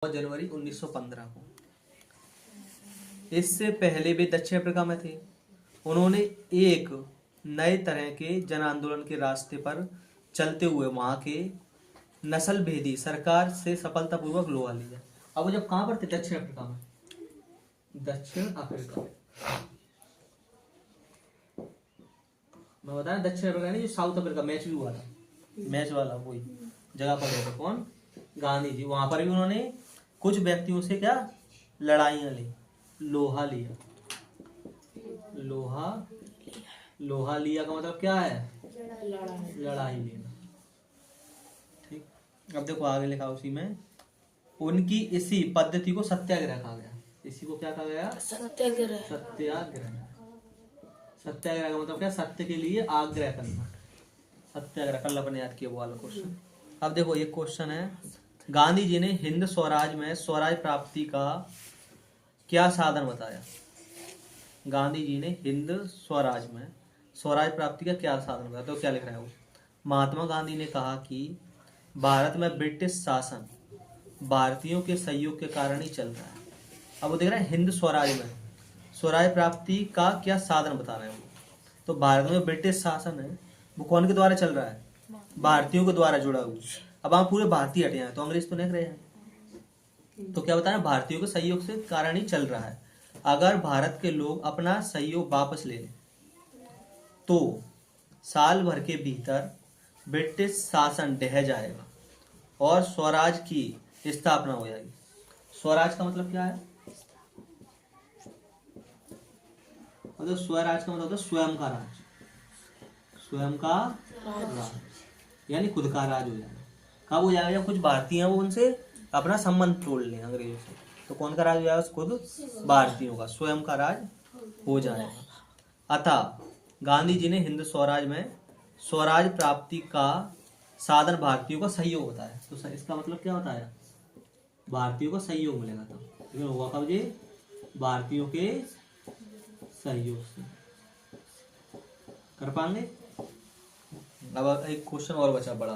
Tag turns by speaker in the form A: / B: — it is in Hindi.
A: जनवरी 1915 को। इससे पहले वे दक्षिण अफ्रीका में थे। उन्होंने एक नए तरह के जन आंदोलन के रास्ते पर चलते हुए वहां के नस्ल भेदी सरकार से सफलतापूर्वक लोहा लिया। अब वो जब कहां पर थे? दक्षिण अफ्रीका में। दक्षिण अफ्रीका मैं बता रहा, दक्षिण अफ्रीका नहीं, जो साउथ अफ्रीका मैच भी हुआ था, मैच वाला वही जगह पर गए थे। कौन? गांधी जी। वहां पर भी उन्होंने कुछ व्यक्तियों से क्या लड़ाइयां ली, लोहा लिया। लोहा लिया का मतलब क्या है? लड़ाई लेना। ठीक। अब देखो आगे लिखा उसी में, उनकी इसी पद्धति को सत्याग्रह कहा गया। इसी को क्या कहा गया? सत्याग्रह। सत्याग्रह का मतलब क्या? सत्य के लिए आग्रह करना। सत्याग्रह कल अपन याद किया वो वाला क्वेश्चन। अब देखो एक क्वेश्चन है, गांधी जी ने हिंद स्वराज में स्वराज प्राप्ति का क्या साधन बताया? गांधी जी ने हिंद स्वराज में स्वराज प्राप्ति का क्या साधन बताया? तो क्या लिख रहा है वो? महात्मा गांधी ने कहा कि भारत में ब्रिटिश शासन भारतीयों के सहयोग के कारण ही चल रहा है। अब वो देख रहा है हिंद स्वराज में स्वराज प्राप्ति का क्या साधन बता रहे हैं वो। तो भारत में ब्रिटिश शासन है वो कौन के द्वारा चल रहा है? भारतीयों के द्वारा जुड़ा हुआ। अब हम पूरे भारतीय हटे हैं तो अंग्रेज तो नहीं रहे हैं। तो क्या बता रहे हैं? भारतीयों के सहयोग से कारण ही चल रहा है। अगर भारत के लोग अपना सहयोग वापस ले लें तो साल भर के भीतर ब्रिटिश शासन ढह जाएगा और स्वराज की स्थापना हो जाएगी। स्वराज का मतलब क्या है? मतलब स्वराज का मतलब होता है स्वयं का राज। स्वयं का राज यानी खुद का राज हो जाएगा। कब हो जाएगा? जब कुछ भारतीय हैं वो उनसे अपना संबंध तोड़ लें अंग्रेजों से, तो कौन का राज हो जाएगा? खुद भारतीयों का स्वयं का राज हो जाएगा। अतः गांधी जी ने हिंद स्वराज में स्वराज प्राप्ति का साधन भारतीयों का सहयोग होता है। तो इसका मतलब क्या होता है? भारतीयों का सहयोग मिलेगा। तब लेकिन हुआ कब ये? भारतीयों के सहयोग से कर पाएंगे। अब एक क्वेश्चन और बचा बड़ा।